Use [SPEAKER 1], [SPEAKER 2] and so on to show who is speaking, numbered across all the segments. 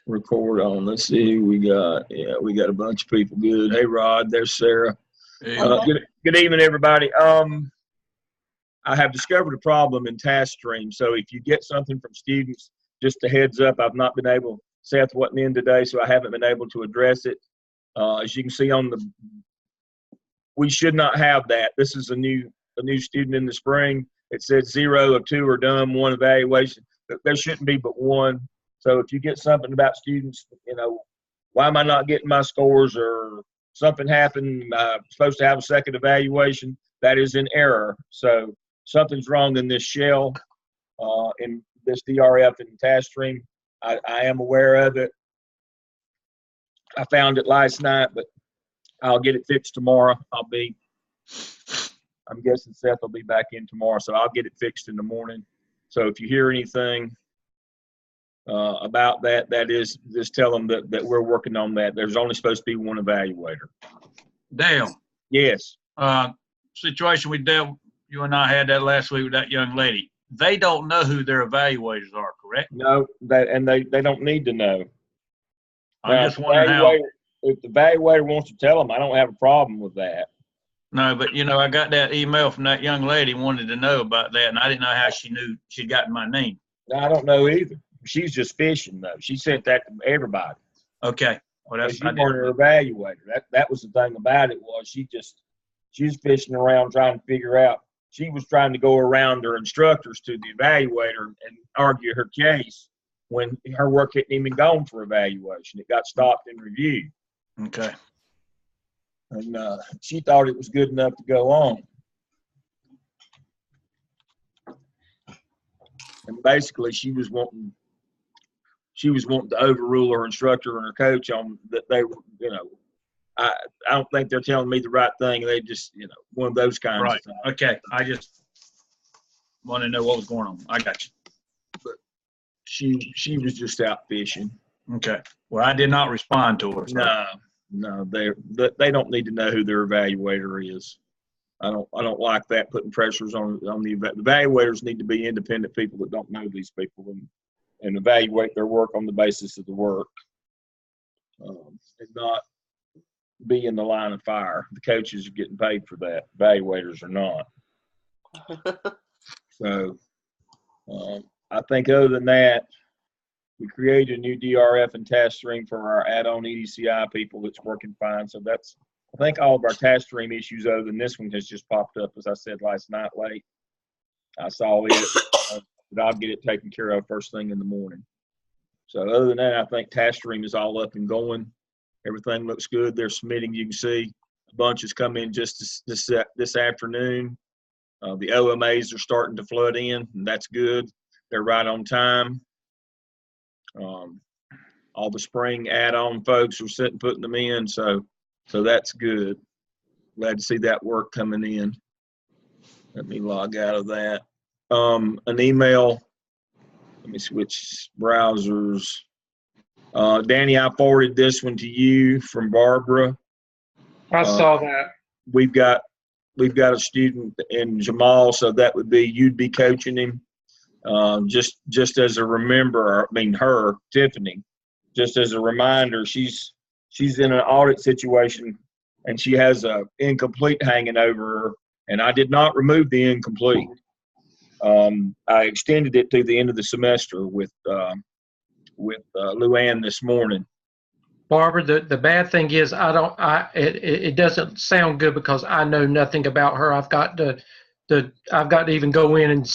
[SPEAKER 1] record on. Let's see who we got. Yeah, we got a bunch of people. Good. Hey, Rod. There's Sarah.
[SPEAKER 2] Hey.
[SPEAKER 1] Good evening, everybody. I have discovered a problem in TaskStream. So if you get something from students, just a heads up, I've not been able, Seth wasn't in today, so I haven't been able to address it. As you can see on the, we should not have that. This is a new student in the spring. It says 0 of 2 are done, 1 evaluation. There shouldn't be but 1. So if you get something about students, you know, why am I not getting my scores, or something happened, I'm supposed to have a second evaluation, that is an error. So something's wrong in this shell, in this DRF and TaskStream. I am aware of it. I found it last night, but I'll get it fixed tomorrow. I'm guessing Seth will be back in tomorrow, so I'll get it fixed in the morning. So if you hear anything about that, that is, just tell them that we're working on that. There's only supposed to be 1 evaluator.
[SPEAKER 2] Dale.
[SPEAKER 1] Yes.
[SPEAKER 2] Situation you and I had that last week with that young lady. They don't know who their evaluators are, correct?
[SPEAKER 1] No, they don't need to know.
[SPEAKER 2] I'm just wondering how.
[SPEAKER 1] If the evaluator wants to tell them, I don't have a problem with that.
[SPEAKER 2] No, but you know, I got that email from that young lady, wanted to know about that, and I didn't know how she knew she'd gotten my name.
[SPEAKER 1] No, I don't know either. She's just fishing though. She sent that to everybody.
[SPEAKER 2] Okay. Well, that's
[SPEAKER 1] she wanted her evaluator. That was the thing about it, was she was fishing around trying to figure out. She was trying to go around her instructors to the evaluator and argue her case when her work hadn't even gone for evaluation. It got stopped and reviewed.
[SPEAKER 2] Okay.
[SPEAKER 1] And she thought it was good enough to go on. And basically, she was wanting to overrule her instructor and her coach on that they were, you know, I don't think they're telling me the right thing. They just, you know, one of those kinds of things.
[SPEAKER 2] Okay. I just want to know what was going on. I got you.
[SPEAKER 1] But she was just out fishing.
[SPEAKER 2] Okay. Well, I did not respond to her. So.
[SPEAKER 1] No, they don't need to know who their evaluator is. I don't like that, putting pressures on the evaluators. Need to be independent people that don't know these people and evaluate their work on the basis of the work, and not be in the line of fire. The coaches are getting paid for that. Evaluators are not. So I think other than that, we created a new DRF and TaskStream for our add-on EDCI people that's working fine. So that's, I think, all of our TaskStream issues other than this one has just popped up, as I said last night late. I saw it, but I'll get it taken care of first thing in the morning. So other than that, I think TaskStream is all up and going. Everything looks good. They're submitting. You can see a bunch has come in just this afternoon. The OMAs are starting to flood in, and that's good. They're right on time. All the spring add-on folks are putting them in, so that's good. Glad to see that work coming in. Let me log out of that. An email. Let me switch browsers. Danny, I forwarded this one to you from Barbara.
[SPEAKER 3] I saw that.
[SPEAKER 1] We've got a student in Jamal, so that would be, you'd be coaching him. Just as a Tiffany, just as a reminder, she's in an audit situation and she has a incomplete hanging over her, and I did not remove the incomplete. I extended it to the end of the semester with Luann this morning.
[SPEAKER 3] Barbara, the bad thing is it doesn't sound good because I know nothing about her. I've got to even go in and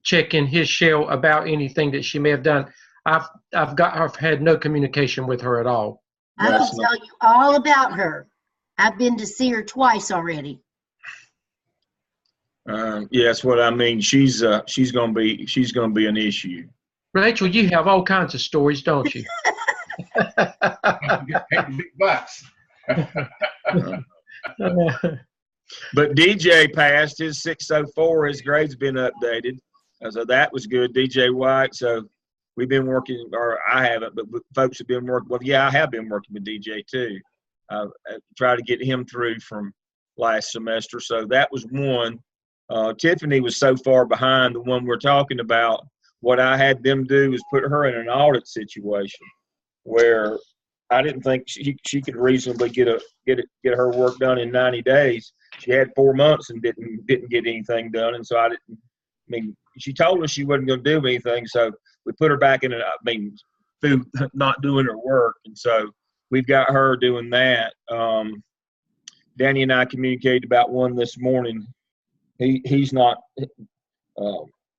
[SPEAKER 3] check in his shell about anything that she may have done. I've had no communication with her at all.
[SPEAKER 4] I will tell you all about her. I've been to see her twice already.
[SPEAKER 1] Yeah, that's what I mean. She's gonna be an issue.
[SPEAKER 3] Rachel, you have all kinds of stories, don't you?
[SPEAKER 5] Big bucks.
[SPEAKER 1] But DJ passed his 604. His grade's been updated, so that was good. DJ White. So we've been working, or I haven't, but folks have been working. Well, yeah, I have been working with DJ too. I tried to get him through from last semester. So that was one. Tiffany was so far behind. The one we're talking about what I had them do is put her in an audit situation where I didn't think she could reasonably get her work done in 90 days. She had 4 months and didn't get anything done, and so I didn't. I mean, she told us she wasn't going to do anything, so we put her back in through not doing her work, and so we've got her doing that. Danny and I communicated about one this morning. He's not.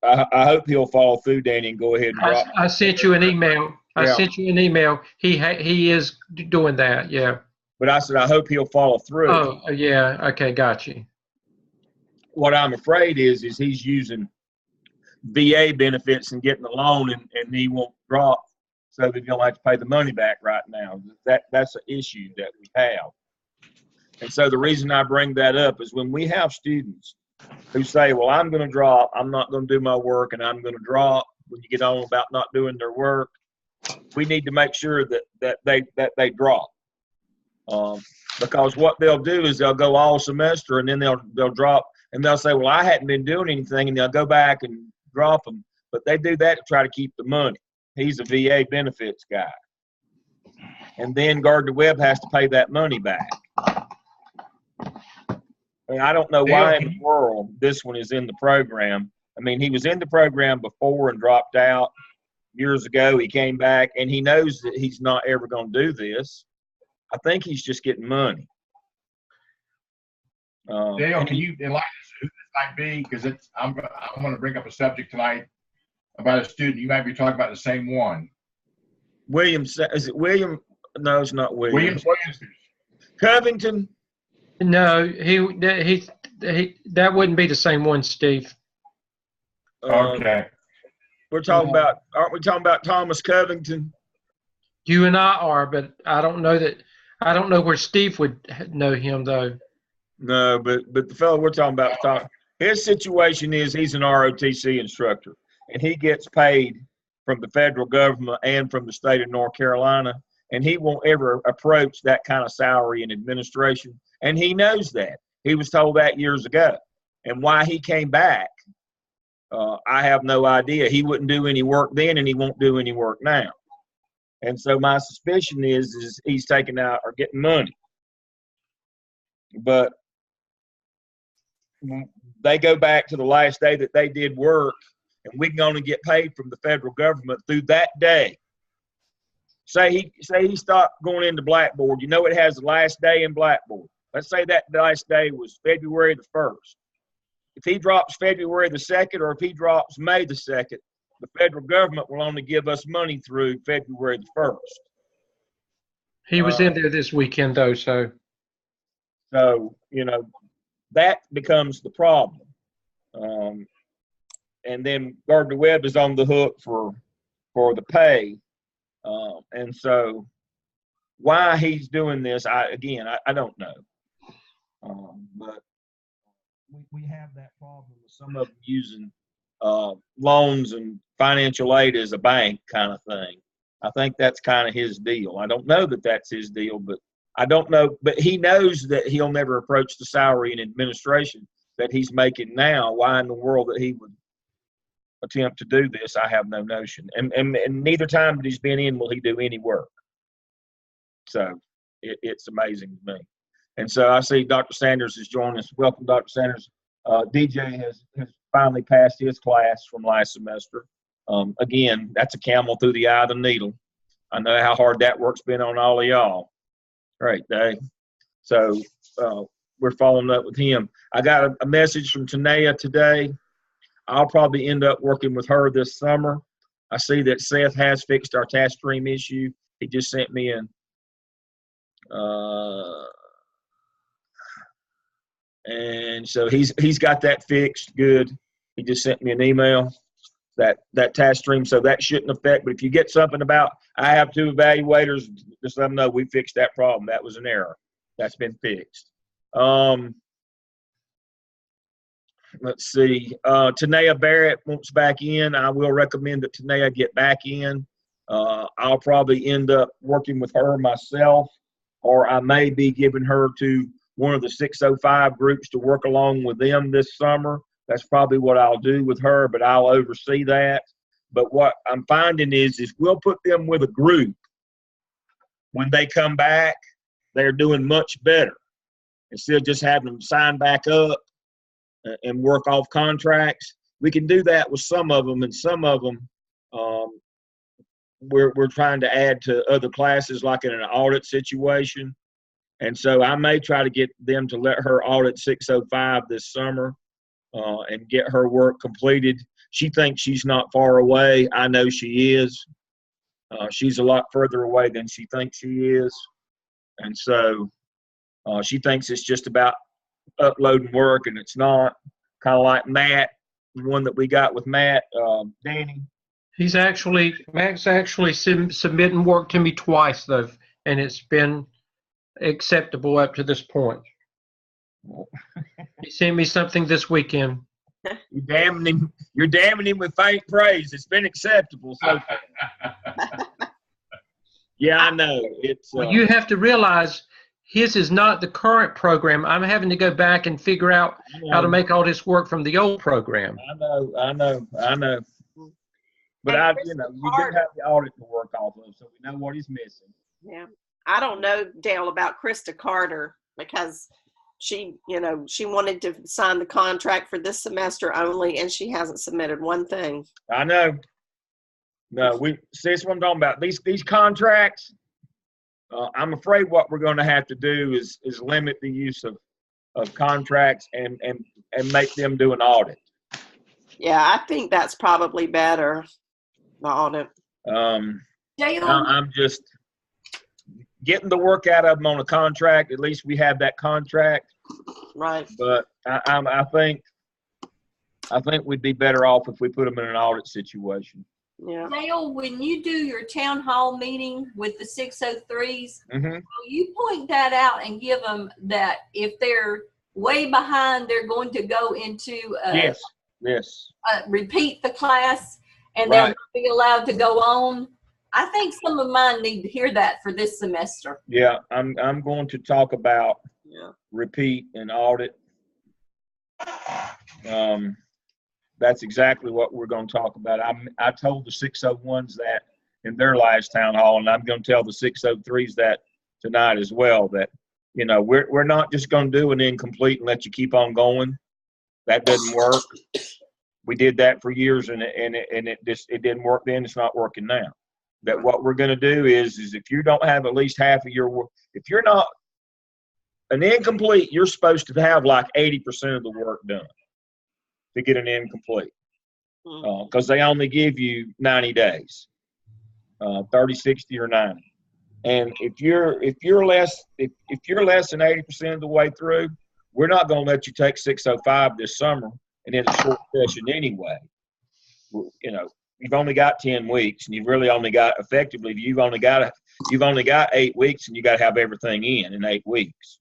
[SPEAKER 1] I hope he'll follow through, Danny, and go ahead and drop.
[SPEAKER 3] I sent you an email. I
[SPEAKER 1] Yeah.
[SPEAKER 3] sent you an email. He is doing that. Yeah.
[SPEAKER 1] But I said I hope he'll follow through.
[SPEAKER 3] Oh, yeah. Okay, got you.
[SPEAKER 1] What I'm afraid is he's using VA benefits and getting a loan, and he won't drop, so that he'll have to pay the money back right now. That's an issue that we have. And so the reason I bring that up is when we have students who say, well, I'm going to drop, I'm not going to do my work, and I'm going to drop when you get on about not doing their work, we need to make sure that they drop. Because what they'll do is they'll go all semester, and then they'll drop, and they'll say, well, I hadn't been doing anything, and they'll go back and drop them. But they do that to try to keep the money. He's a VA benefits guy. And then Gardner-Webb has to pay that money back. I mean, I don't know why in the world this one is in the program. I mean, he was in the program before and dropped out years ago. He came back, and he knows that he's not ever going to do this. I think he's just getting money.
[SPEAKER 5] Dale, can you enlighten us who this might be? Because I'm going to bring up a subject tonight about a student. You might be talking about the same one.
[SPEAKER 1] William, is it William? No, it's not William.
[SPEAKER 5] Williams.
[SPEAKER 1] Covington?
[SPEAKER 3] No, that wouldn't be the same one, Steve.
[SPEAKER 5] Okay.
[SPEAKER 1] We're talking about, aren't we talking about Thomas Covington?
[SPEAKER 3] You and I are, but I don't know where Steve would know him though.
[SPEAKER 1] No, but the fellow we're talking about, his situation is he's an ROTC instructor, and he gets paid from the federal government and from the state of North Carolina, and he won't ever approach that kind of salary in administration, and he knows that. He was told that years ago. And why he came back, I have no idea. He wouldn't do any work then, and he won't do any work now. And so my suspicion is he's taking out or getting money. But they go back to the last day that they did work, and we can only get paid from the federal government through that day. Say he stopped going into Blackboard. You know it has the last day in Blackboard. Let's say that last day was February the 1st. If he drops February the 2nd, or if he drops May the 2nd, the federal government will only give us money through February the 1st.
[SPEAKER 3] He was in there this weekend though, so.
[SPEAKER 1] So, that becomes the problem. And then Gardner-Webb is on the hook for the pay. And so why he's doing this, I don't know. But we have that problem with some of them using loans and financial aid as a bank kind of thing. I think that's kind of his deal. I don't know that that's his deal, but I don't know. But he knows that he'll never approach the salary in administration that he's making now. Why in the world that he would attempt to do this, I have no notion. And neither time that he's been in will he do any work. So it's amazing to me. And so I see Dr. Sanders has joined us. Welcome, Dr. Sanders. DJ has finally passed his class from last semester. Again, that's a camel through the eye of the needle. I know how hard that work's been on all of y'all. Great day. So we're following up with him. I got a message from Tanea today. I'll probably end up working with her this summer. I see that Seth has fixed our task stream issue. He just sent me and so he's got that fixed. Good. He just sent me an email that task stream, so that shouldn't affect. But if you get something about I have 2 evaluators, just let them know we fixed that problem. That was an error. That's been fixed. Let's see. Tanea Barrett wants back in. I will recommend that Tanea get back in. I'll probably end up working with her myself, or I may be giving her to one of the 605 groups to work along with them this summer. That's probably what I'll do with her, but I'll oversee that. But what I'm finding is we'll put them with a group. When they come back, they're doing much better. Instead of just having them sign back up and work off contracts, we can do that with some of them, and some of them we're trying to add to other classes, like in an audit situation. And so I may try to get them to let her audit 605 this summer and get her work completed. She thinks she's not far away. I know she is. She's a lot further away than she thinks she is. And so she thinks it's just about uploading work, and it's not. Kind of like Matt, the one that we got with Matt, Danny.
[SPEAKER 3] Mac's actually submitting work to me twice, though, and it's been acceptable up to this point. He sent me something this weekend.
[SPEAKER 1] You're damning him with faint praise. It's been acceptable. So yeah, I know. It's
[SPEAKER 3] Well, you have to realize his is not the current program. I'm having to go back and figure out how to make all this work from the old program.
[SPEAKER 1] I know. But you do have the audit to work off of, so we know what he's missing.
[SPEAKER 6] Yeah. I don't know, Dale, about Krista Carter, because she wanted to sign the contract for this semester only, and she hasn't submitted one thing.
[SPEAKER 1] I know. No, see, that's what I'm talking about. These contracts, I'm afraid what we're going to have to do is limit the use of contracts and make them do an audit.
[SPEAKER 6] Yeah, I think that's probably better, the audit.
[SPEAKER 1] I'm just getting the work out of them on a contract. At least we have that contract.
[SPEAKER 6] Right.
[SPEAKER 1] But I think we'd be better off if we put them in an audit situation.
[SPEAKER 6] Yeah.
[SPEAKER 7] Dale, when you do your town hall meeting with the 603s,
[SPEAKER 1] Mm-hmm.
[SPEAKER 7] you point that out and give them that if they're way behind, they're going to go into
[SPEAKER 1] Yes.
[SPEAKER 7] Repeat the class, and
[SPEAKER 1] Right.
[SPEAKER 7] they'll be allowed to go on. I think some of mine need to hear that for this semester.
[SPEAKER 1] Yeah, I'm going to talk about repeat and audit. That's exactly what we're going to talk about. I told the 601s that in their last town hall, and I'm going to tell the 603s that tonight as well, that, we're not just going to do an incomplete and let you keep on going. That doesn't work. We did that for years, and it didn't work then. It's not working now. That what we're going to do is if you don't have at least half of your work, if you're not an incomplete, you're supposed to have like 80% of the work done to get an incomplete, because they only give you 90 days, 30, 60, or 90. And if you're less than 80% of the way through, we're not going to let you take 605 this summer and in a short session anyway. You've only got 10 weeks, and you've really only got effectively you've only got 8 weeks, and you got to have everything in 8 weeks.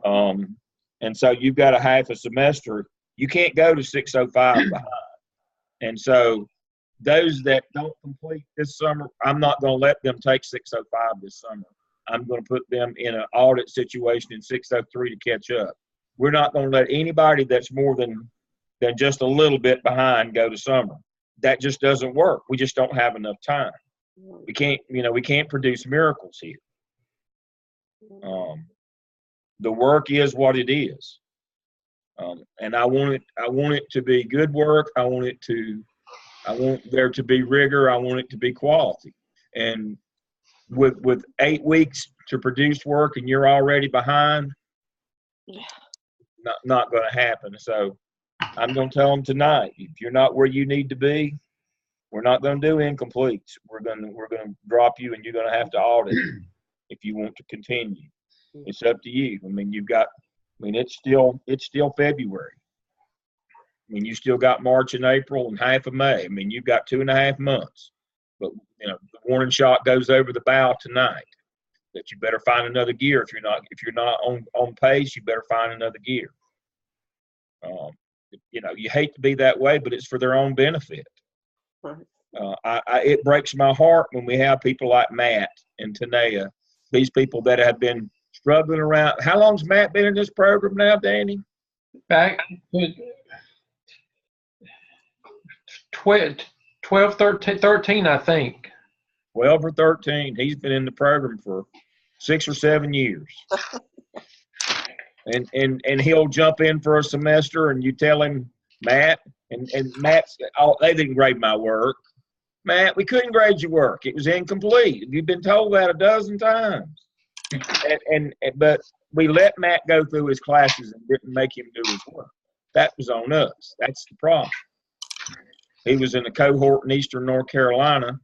[SPEAKER 1] And so you've got a half a semester. You can't go to 605 behind. And so those that don't complete this summer, I'm not going to let them take 605 this summer. I'm going to put them in an audit situation in 603 to catch up. We're not going to let anybody that's more than just a little bit behind go to summer. That just doesn't work. We just don't have enough time. We can't produce miracles here. The work is what it is. And I want it to be good work. I want there to be rigor. I want it to be quality. And with 8 weeks to produce work and you're already behind, not going to happen. So I'm going to tell them tonight, if you're not where you need to be, we're not going to do incompletes. We're going to drop you, and you're going to have to audit if you want to continue. It's up to you. It's still February. You still got March and April and half of May. You've got 2.5 months. But the warning shot goes over the bow tonight that you better find another gear. If you're not on pace, you better find another gear. You hate to be that way, but it's for their own benefit. It breaks my heart when we have people like Matt and Tanea, these people that have been struggling around. How long's Matt been in this program now, Danny?
[SPEAKER 3] Back 12, 13, I think.
[SPEAKER 1] 12 or 13. He's been in the program for 6 or 7 years. And he'll jump in for a semester, and you tell him, Matt, and Matt's, oh, they didn't grade my work. Matt, we couldn't grade your work. It was incomplete. You've been told that a dozen times. But we let Matt go through his classes and didn't make him do his work. That was on us. That's the problem. He was in a cohort in Eastern North Carolina,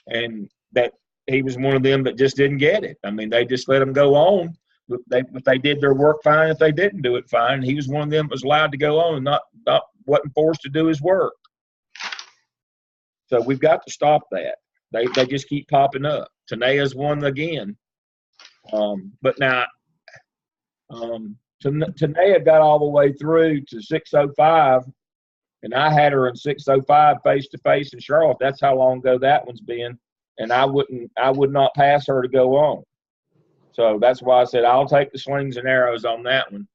[SPEAKER 1] and that he was one of them that just didn't get it. I mean, they just let him go on. If they did their work, fine. If they didn't do it, fine. He was one of them that was allowed to go on and not wasn't forced to do his work. So we've got to stop that. They just keep popping up. Tanea's one again. But now, Tanea got all the way through to 605, and I had her in 605 face-to-face in Charlotte. That's how long ago that one's been. And I would not pass her to go on. So that's why I said I'll take the slings and arrows on that one.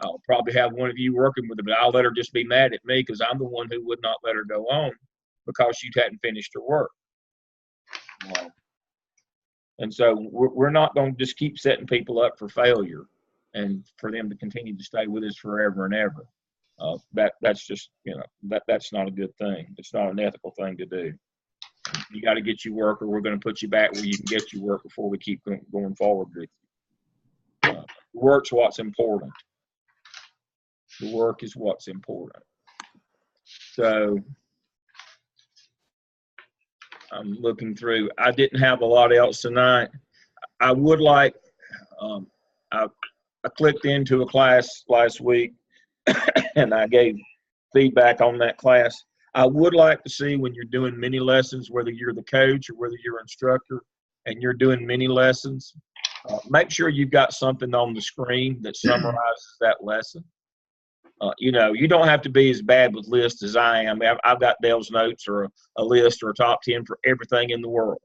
[SPEAKER 1] I'll probably have one of you working with her, but I'll let her just be mad at me because I'm the one who would not let her go on because she hadn't finished her work. And so we're not going to just keep setting people up for failure and for them to continue to stay with us forever and ever. That's just, that's not a good thing. It's not an ethical thing to do. You got to get your work, or we're going to put you back where you can get your work before we keep going forward with you. The work's what's important. The work is what's important. So I'm looking through. I didn't have a lot else tonight. I would like, I clicked into a class last week and I gave feedback on that class. I would like to see when you're doing mini lessons, whether you're the coach or whether you're an instructor and you're doing mini lessons, make sure you've got something on the screen that summarizes that lesson. You don't have to be as bad with lists as I am. I've got Dale's notes or a list or a top 10 for everything in the world.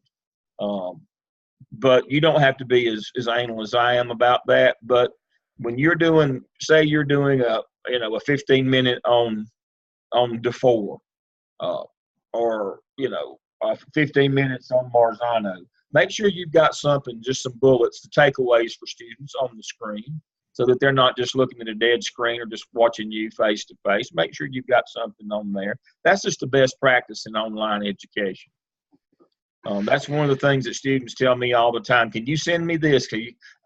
[SPEAKER 1] But you don't have to be as anal as I am about that. But when you're doing, say you're doing a 15-minute on DeFore, or 15 minutes on Marzano, make sure you've got something, just some bullets, the takeaways for students on the screen, so that they're not just looking at a dead screen or just watching you face to face. Make sure you've got something on there. That's just the best practice in online education. That's one of the things that students tell me all the time. Can you send me this?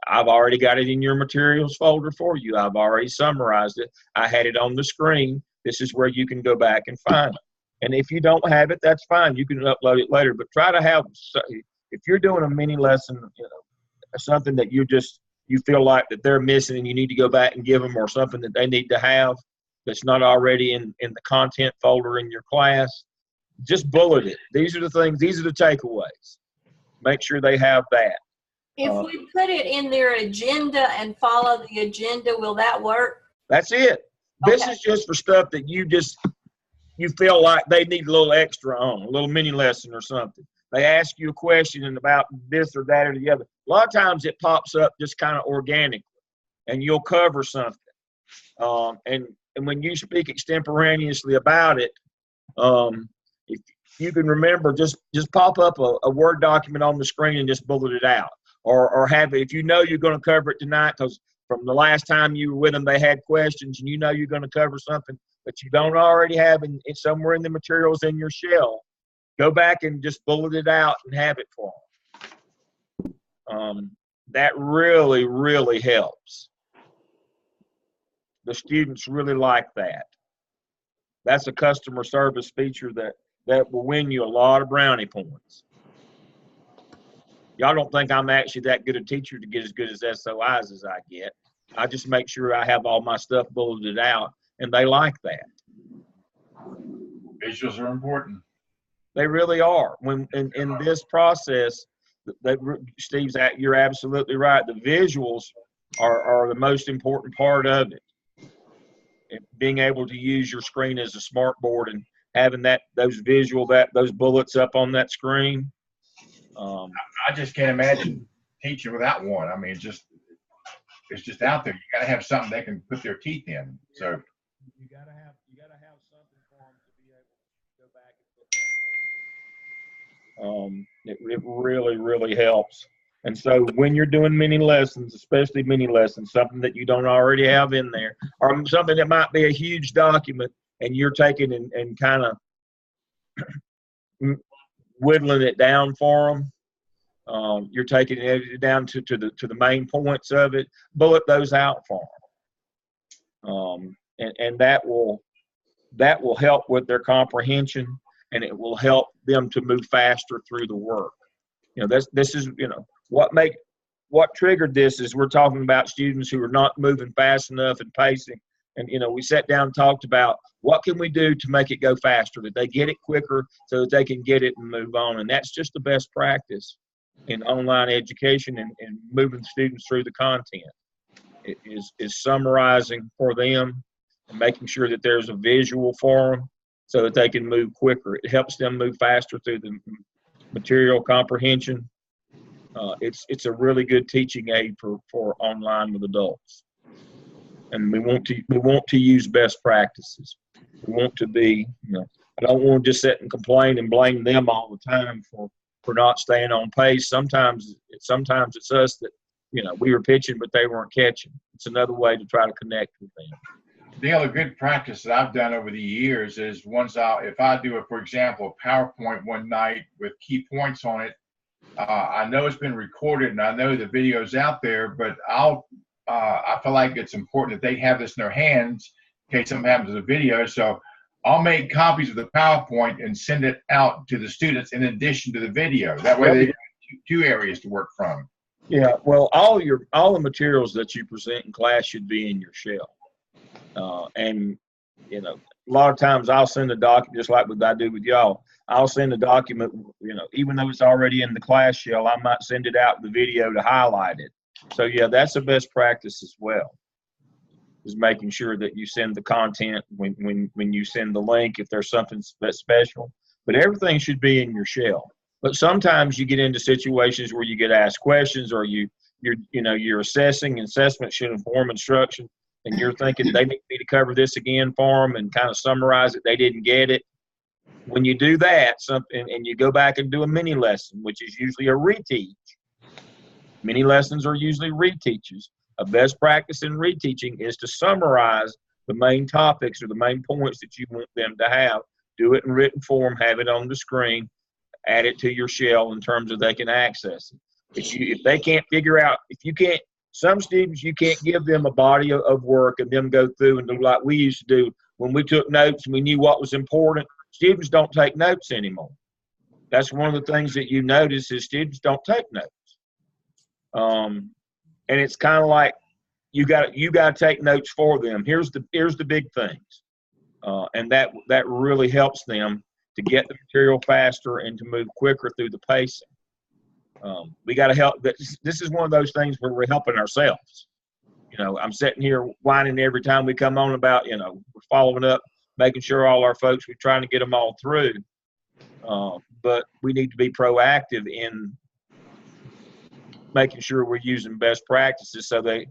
[SPEAKER 1] I've already got it in your materials folder for you. I've already summarized it. I had it on the screen. This is where you can go back and find it. And if you don't have it, that's fine. You can upload it later. But try to have, if you're doing a mini lesson, something that you feel like that they're missing and you need to go back and give them, or something that they need to have that's not already in the content folder in your class, just bullet it. These are the things, these are the takeaways. Make sure they have that.
[SPEAKER 7] If we put it in their agenda and follow the agenda, will that work?
[SPEAKER 1] That's it.
[SPEAKER 7] Okay.
[SPEAKER 1] This is just for stuff that you feel like they need a little extra on, a little mini lesson or something. They ask you a question about this or that or the other. A lot of times it pops up just kind of organically, and you'll cover something. And when you speak extemporaneously about it, if you can remember, just pop up a Word document on the screen and just bullet it out. Or have it, if you know you're going to cover it tonight, because from the last time you were with them, they had questions, and you know you're going to cover something that you don't already have it's somewhere in the materials in your shell. Go back and just bullet it out and have it for them. That really, really helps. The students really like that. That's a customer service feature that will win you a lot of brownie points. Y'all don't think I'm actually that good a teacher to get as good as SOIs as I get. I just make sure I have all my stuff bulleted out, and they like that.
[SPEAKER 5] Visuals are important.
[SPEAKER 1] They really are. When in this process, Steve's you're absolutely right. The visuals are the most important part of it. And being able to use your screen as a smart board and having those bullets up on that screen.
[SPEAKER 5] I just can't imagine teaching without one. I mean, it's just out there. You got to have something they can put their teeth in. So
[SPEAKER 1] you got to have something for them to be able to go back and put that. It really, really helps. And so when you're doing mini lessons, especially mini lessons, something that you don't already have in there, or something that might be a huge document, and you're taking and kind of whittling it down for them. You're taking it down to the main points of it. Bullet those out for them, and that will help with their comprehension, and it will help them to move faster through the work. This is what triggered this is we're talking about students who are not moving fast enough and pacing. And, we sat down and talked about what can we do to make it go faster, that they get it quicker so that they can get it and move on. And that's just the best practice in online education and moving students through the content. It is summarizing for them and making sure that there's a visual for them so that they can move quicker. It helps them move faster through the material comprehension. It's a really good teaching aid for online with adults. And we want to use best practices. We want to be, I don't want to just sit and complain and blame them all the time for not staying on pace. Sometimes it's us that, we were pitching, but they weren't catching. It's another way to try to connect with them.
[SPEAKER 5] The other good practice that I've done over the years is if I do for example, a PowerPoint one night with key points on it, I know it's been recorded and I know the video's out there, but I feel like it's important that they have this in their hands in case something happens to the video. So I'll make copies of the PowerPoint and send it out to the students in addition to the video. That way they have two areas to work from.
[SPEAKER 1] Yeah, well, all the materials that you present in class should be in your shell. And a lot of times I'll send a document just like what I do with y'all. I'll send a document, even though it's already in the class shell, I might send it out in the video to highlight it. So yeah, that's the best practice as well, is making sure that you send the content when you send the link, if there's something that's special. But everything should be in your shell. But sometimes you get into situations where you get asked questions, or you're assessing, and assessment should inform instruction, and you're thinking they need me to cover this again for them and kind of summarize it. They didn't get it. When you do that, and you go back and do a mini lesson, which is usually a reteach. Mini lessons are usually reteaches. A best practice in reteaching is to summarize the main topics or the main points that you want them to have. Do it in written form, have it on the screen, add it to your shell in terms of they can access it. If they can't figure out, some students, you can't give them a body of work and them go through and do like we used to do when we took notes and we knew what was important. Students don't take notes anymore. That's one of the things that you notice is students don't take notes. And it's kind of like you got to take notes for them. Here's the big things, and that really helps them to get the material faster and to move quicker through the pacing. We got to help. This is one of those things where we're helping ourselves. I'm sitting here whining every time we come on about, we're following up, making sure all our folks, we're trying to get them all through. But we need to be proactive in making sure we're using best practices so that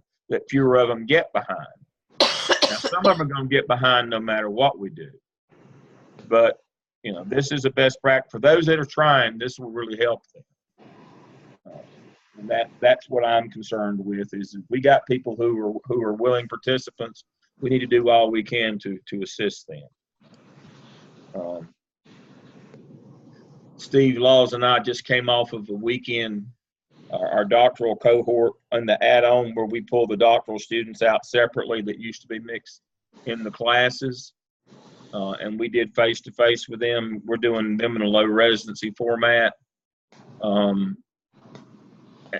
[SPEAKER 1] fewer of them get behind. Now, some of them are going to get behind no matter what we do. But, this is a best practice. For those that are trying, this will really help them. And that's what I'm concerned with, is if we got people who are willing participants, we need to do all we can to assist them. Steve Laws and I just came off of a weekend, our doctoral cohort and the add-on where we pull the doctoral students out separately that used to be mixed in the classes. And we did face-to-face with them. We're doing them in a low residency format.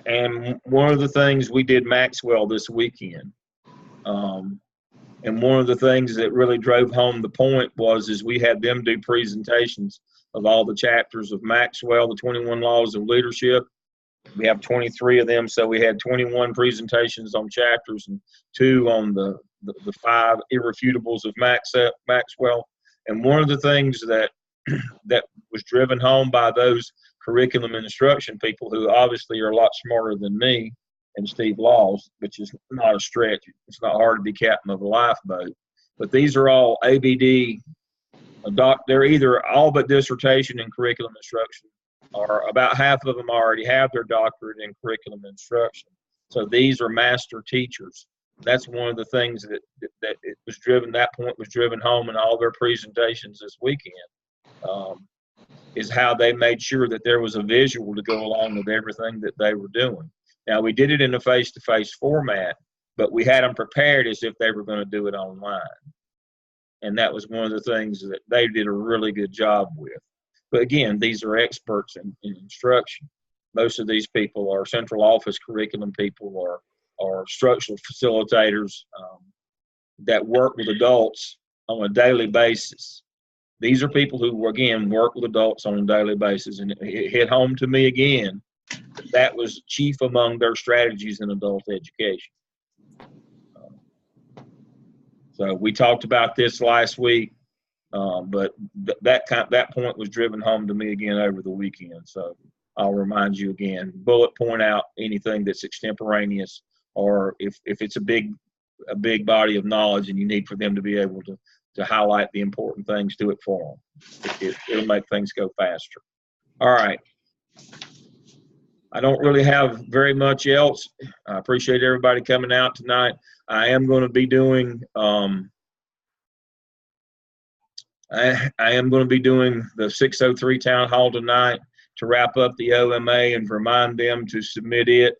[SPEAKER 1] And one of the things we did Maxwell this weekend. And one of the things that really drove home the point is we had them do presentations of all the chapters of Maxwell, the 21 Laws of Leadership. We have 23 of them, so we had 21 presentations on chapters and 2 on the 5 irrefutables of Maxwell. And one of the things that was driven home by those curriculum and instruction people, who obviously are a lot smarter than me and Steve Laws, which is not a stretch. It's not hard to be captain of a lifeboat. But these are all ABD. They're either all but dissertation in curriculum instruction or about half of them already have their doctorate in curriculum instruction. So these are master teachers. That's one of the things that it was driven, that point was driven home in all their presentations this weekend, is how they made sure that there was a visual to go along with everything that they were doing. Now, we did it in a face-to-face format, but we had them prepared as if they were going to do it online. And that was one of the things that they did a really good job with. But again, these are experts in instruction. Most of these people are central office curriculum people or structural facilitators that work with adults on a daily basis. These are people who, again, work with adults on a daily basis. And it hit home to me again that was chief among their strategies in adult education. So we talked about this last week, but that point was driven home to me again over the weekend. So I'll remind you again, bullet point out anything that's extemporaneous, or if it's a big body of knowledge and you need for them to be able to highlight the important things, do it for them. It'll make things go faster. All right. I don't really have very much else. I appreciate everybody coming out tonight. I am going to be doing I am going to be doing the 603 town hall tonight to wrap up the OMA and remind them to submit it.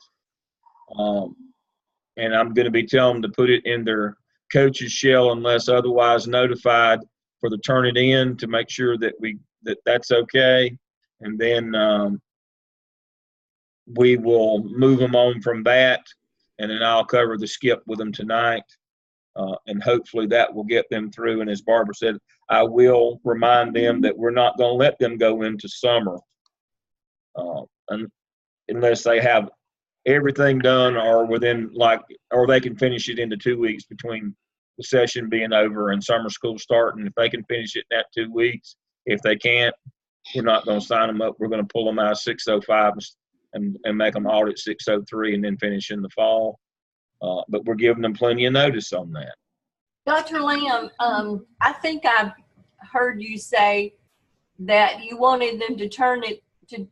[SPEAKER 1] And I'm going to be telling them to put it in their coach's shell unless otherwise notified for the turn it in, to make sure that that's okay. And then we will move them on from that, and then I'll cover the skip with them tonight. And hopefully that will get them through. And as Barbara said, I will remind them that we're not going to let them go into summer unless they have everything done or or they can finish it into 2 weeks between the session being over and summer school starting. If they can finish it in that 2 weeks, if they can't, we're not going to sign them up. We're going to pull them out of 605 and make them audit 603 and then finish in the fall. But we're giving them plenty of notice on that.
[SPEAKER 7] Dr. Lamb, I think I've heard you say that you wanted them to turn it in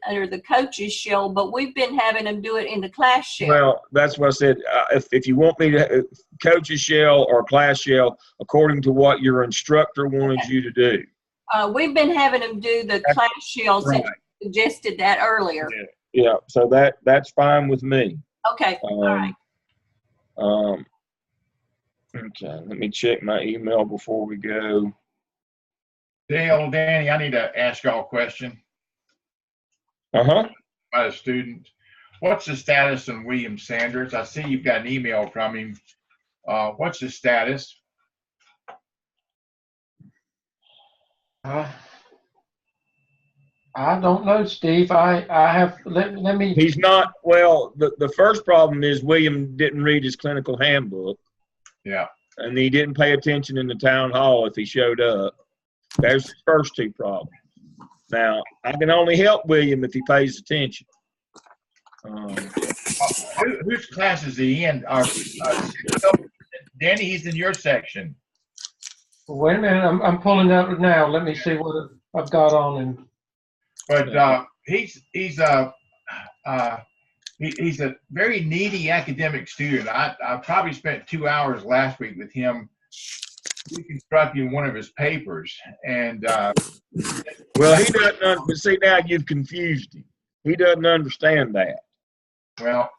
[SPEAKER 7] under the coach's shell, but we've been having them do it in the class shell.
[SPEAKER 1] Well, that's what I said. If you want me to coach's shell or class shell, according to what your instructor wanted you to do.
[SPEAKER 7] We've been having them do the class shell since you suggested that earlier.
[SPEAKER 1] Yeah. So that's fine with me.
[SPEAKER 7] Okay. All right.
[SPEAKER 1] Okay. Let me check my email before we go.
[SPEAKER 5] Danny, I need to ask y'all a question.
[SPEAKER 1] Uh-huh.
[SPEAKER 5] By a student. What's the status on William Sanders? I see you've got an email from him. What's the status?
[SPEAKER 3] I don't know, Steve. I have, let me.
[SPEAKER 1] He's not, well, the first problem is William didn't read his clinical handbook.
[SPEAKER 5] Yeah.
[SPEAKER 1] And he didn't pay attention in the town hall if he showed up. There's the first two problems. Now, I can only help William if he pays attention.
[SPEAKER 5] Whose class is he in? Danny, he's in your section.
[SPEAKER 3] Wait a minute, I'm pulling up now. Let me see what I've got on him.
[SPEAKER 5] But he's a very needy academic student. I probably spent 2 hours last week with him reconstructing one of his papers, and
[SPEAKER 1] well, he doesn't. But see, now you've confused him. He doesn't understand that.
[SPEAKER 5] Well,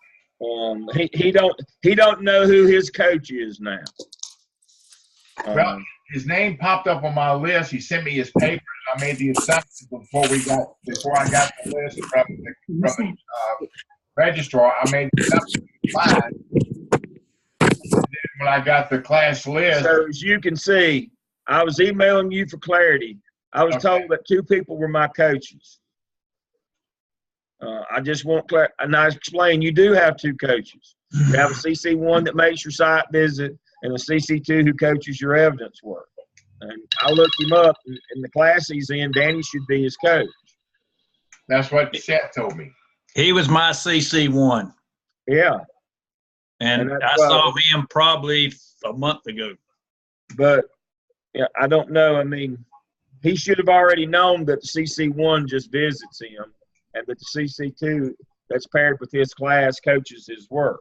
[SPEAKER 1] he don't know who his coach is now.
[SPEAKER 5] Well, his name popped up on my list. He sent me his papers. I made the assumption before I got the list from the registrar. I made the assumption when I got the class list.
[SPEAKER 1] So as you can see, I was emailing you for clarity. I was told that 2 people were my coaches. I just want clarity. And I explained you do have 2 coaches. You have a CC1 that makes your site visit and a CC2 who coaches your evidence work. And I looked him up, and the class he's in, Danny should be his coach.
[SPEAKER 5] That's what Seth told me.
[SPEAKER 2] He was my CC1.
[SPEAKER 1] Yeah.
[SPEAKER 2] And I saw him probably a month ago.
[SPEAKER 1] But yeah, I don't know. I mean, he should have already known that the CC1 just visits him and that the CC2 that's paired with his class coaches his work.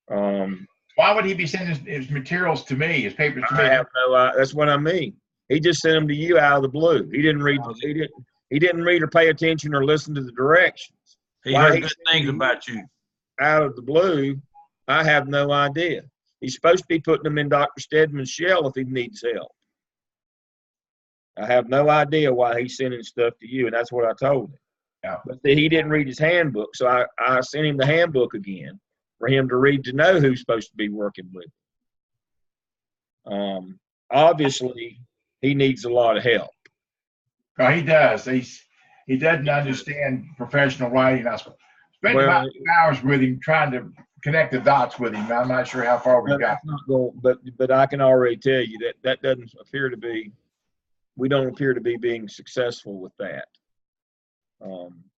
[SPEAKER 5] Why would he be sending his materials to me, his papers to me?
[SPEAKER 1] I have no. That's what I mean. He just sent them to you out of the blue. He didn't read. He didn't read or pay attention or listen to the directions.
[SPEAKER 2] He heard good things about you.
[SPEAKER 1] Out of the blue, I have no idea. He's supposed to be putting them in Dr. Stedman's shell if he needs help. I have no idea why he's sending stuff to you, and that's what I told him.
[SPEAKER 5] Yeah.
[SPEAKER 1] But he didn't read his handbook, so I sent him the handbook again for him to read to know who's supposed to be working with him. Obviously, he needs a lot of help.
[SPEAKER 5] Oh, he does. He doesn't understand professional writing. I spent about 2 hours with him trying to connect the dots with him. I'm not sure how far we got.
[SPEAKER 1] But I can already tell you that doesn't appear to be. We don't appear to be being successful with that.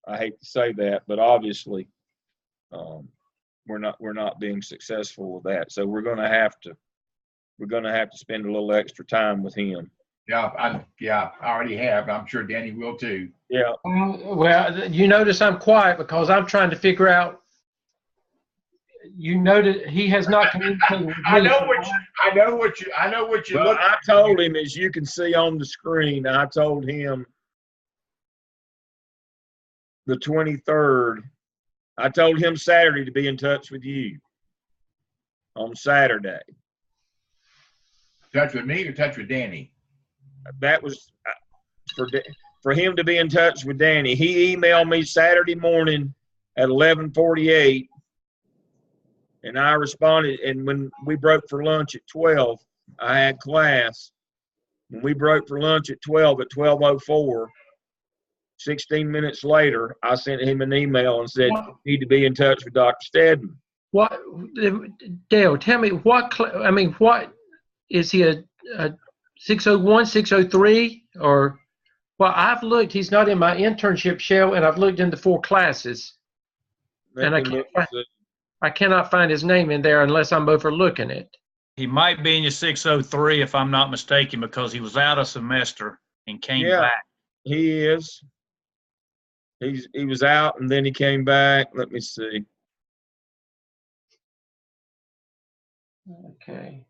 [SPEAKER 1] I hate to say that, but obviously, we're not being successful with that. So we're going to have to spend a little extra time with him.
[SPEAKER 5] Yeah, I already have. I'm sure Danny will too.
[SPEAKER 1] Yeah.
[SPEAKER 3] Well, you notice I'm quiet because I'm trying to figure out. You noted he has not communicated with me.
[SPEAKER 5] I know what you
[SPEAKER 1] Well,
[SPEAKER 5] look.
[SPEAKER 1] I told him, as you can see on the screen, I told him the 23rd. I told him Saturday to be in touch with you on Saturday.
[SPEAKER 5] Touch with me or touch with Danny?
[SPEAKER 1] That was for him to be in touch with Danny. He emailed me Saturday morning at 11:48, and I responded. And when we broke for lunch at 12, I had class. When we broke for lunch at 12, at 12:04, 16 minutes later, I sent him an email and said, "You need to be in touch with Dr. Stedman."
[SPEAKER 3] What, Dale? Tell me what is he a 601, 603, or? Well, I've looked. He's not in my internship shell, and I've looked into 4 classes, and I cannot find his name in there unless I'm overlooking it.
[SPEAKER 2] He might be in your 603 if I'm not mistaken, because he was out a semester and came back.
[SPEAKER 1] He is. He was out and then he came back. Let me see.
[SPEAKER 3] Okay.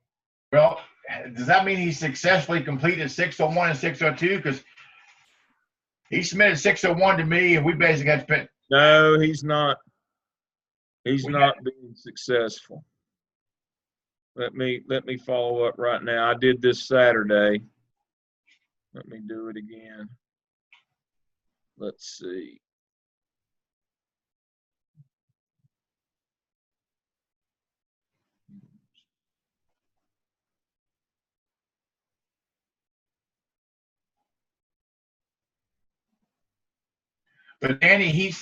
[SPEAKER 5] Well, does that mean he successfully completed 601 and 602? Because he submitted 601 to me, and we basically got spent.
[SPEAKER 1] No, he's not. He's not being successful. Let me follow up right now. I did this Saturday. Let me do it again. Let's see.
[SPEAKER 5] But Danny, he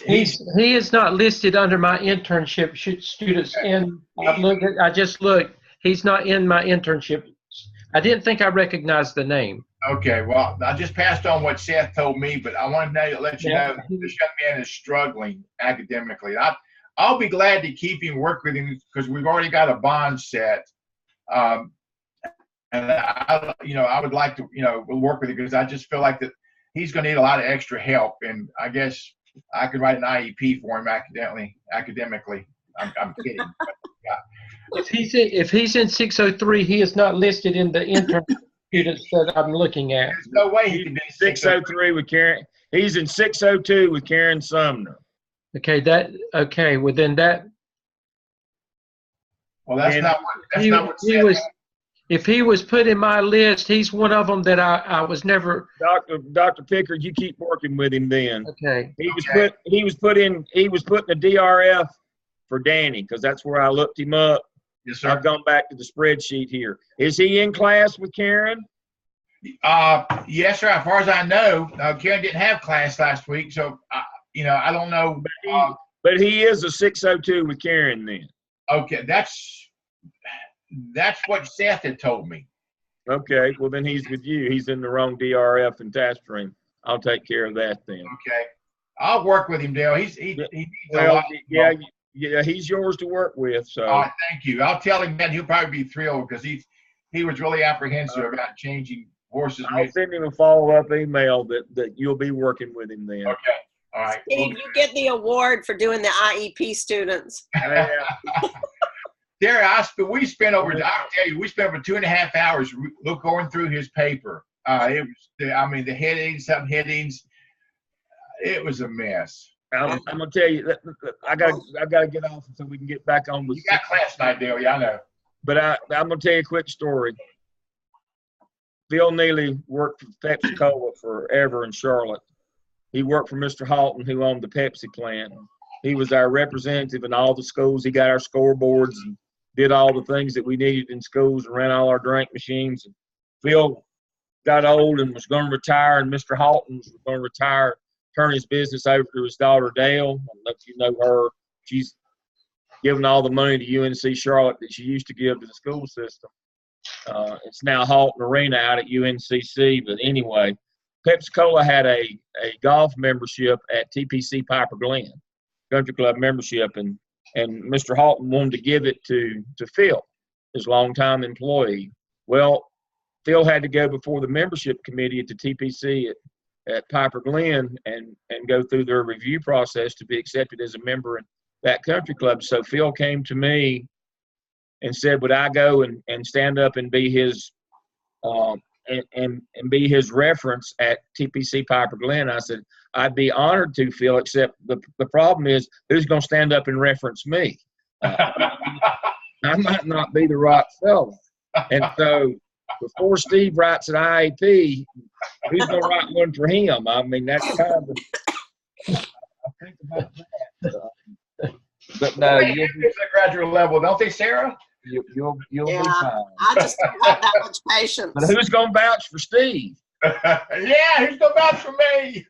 [SPEAKER 3] is not listed under my internship students, and I just looked. He's not in my internship. I didn't think I recognized the name.
[SPEAKER 5] Okay, well, I just passed on what Seth told me, but I wanted to let you know this young man is struggling academically. I'll be glad to keep him, work with him, because we've already got a bond set. And I would like to, work with him, because I just feel like that he's going to need a lot of extra help, and I guess I could write an IEP for him academically. I'm kidding. But, yeah.
[SPEAKER 3] If he's in 603, he is not listed in the intern students that I'm looking at.
[SPEAKER 5] There's no way he can be
[SPEAKER 1] 603 with Karen. He's in 602 with Karen Sumner.
[SPEAKER 3] Okay, well then that.
[SPEAKER 5] Well, that's not what
[SPEAKER 3] he was. If he was put in my list, he's one of them that I was never.
[SPEAKER 1] Dr. Pickard, you keep working with him then.
[SPEAKER 3] Okay.
[SPEAKER 1] He was put in the DRF for Danny, because that's where I looked him up.
[SPEAKER 5] Yes, sir.
[SPEAKER 1] I've gone back to the spreadsheet here. Is he in class with Karen?
[SPEAKER 5] Yes, sir. As far as I know, Karen didn't have class last week, so I don't know.
[SPEAKER 1] But he is a 602 with Karen then.
[SPEAKER 5] Okay, that's what Seth had told me.
[SPEAKER 1] Okay, well then he's with you. He's in the wrong DRF and task stream. I'll take care of that then.
[SPEAKER 5] Okay, I'll work with him, Dale. He needs a lot.
[SPEAKER 1] Yeah, he's yours to work with. So.
[SPEAKER 5] Thank you. I'll tell him that. He'll probably be thrilled, because he was really apprehensive about changing Horses.
[SPEAKER 1] I'll send him a follow-up email that you'll be working with him then.
[SPEAKER 5] Okay. All right.
[SPEAKER 6] Steve, you get the award for doing the IEP students.
[SPEAKER 5] There, we spent over. I'll tell you, we spent over 2.5 hours going through his paper. It was, the headings, subheadings. It was a mess.
[SPEAKER 1] I'm gonna tell you, I gotta get off so we can get back on with.
[SPEAKER 5] You got class tonight, Dale. Yeah, I know.
[SPEAKER 1] But I'm gonna tell you a quick story. Phil Neely worked for Pepsi Cola forever in Charlotte. He worked for Mr. Halton, who owned the Pepsi plant. He was our representative in all the schools. He got our scoreboards and did all the things that we needed in schools and ran all our drink machines. And Phil got old and was going to retire, and Mr. Halton was going to retire, turn his business over to his daughter, Dale. I don't know if you know her. She's giving all the money to UNC Charlotte that she used to give to the school system. It's now Halton Arena out at UNCC. But anyway, Pepsi Cola had a golf membership at TPC Piper Glen, country club membership, and Mr. Halton wanted to give it to Phil, his longtime employee. Well, Phil had to go before the membership committee at the TPC at Piper Glen and go through their review process to be accepted as a member in that country club. So Phil came to me and said, would I go and stand up and be his and be his reference at TPC Piper Glen? I said, I'd be honored to, Phil, except the problem is who's going to stand up and reference me? I might not be the right fellow. And so before Steve writes an IEP, who's going to write one for him? I mean, that's kind of I think about that. But no, you'll be
[SPEAKER 5] at graduate level, don't they, Sarah?
[SPEAKER 1] You'll
[SPEAKER 6] Yeah,
[SPEAKER 1] be fine.
[SPEAKER 6] I just don't have that much patience.
[SPEAKER 1] But who's going to vouch for Steve?
[SPEAKER 5] Yeah, who's gonna vouch for me?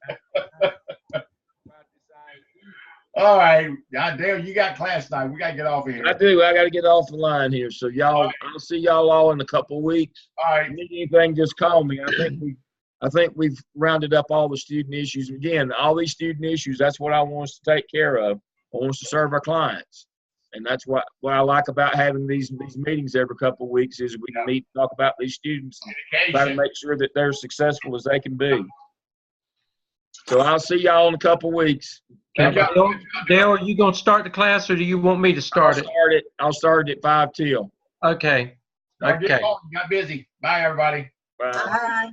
[SPEAKER 5] All right, Dale, you got class tonight. We gotta get off of here.
[SPEAKER 1] I do. I got to get off the line here. So y'all, I'll see y'all all in a couple of weeks.
[SPEAKER 5] All right.
[SPEAKER 1] If you need anything, just call me. I think we've rounded up all the student issues. Again, all these student issues, that's what I want us to take care of. I want us to serve our clients. And that's what I like about having these meetings every couple of weeks is we can meet and talk about these students and try to make sure that they're as successful as they can be. So I'll see y'all in a couple of weeks.
[SPEAKER 3] Dale, are you going to start the class or do you want me to start it?
[SPEAKER 1] I'll start it at 5 till.
[SPEAKER 3] Okay.
[SPEAKER 5] Okay. Got busy. Bye, everybody.
[SPEAKER 1] Bye.
[SPEAKER 4] Bye.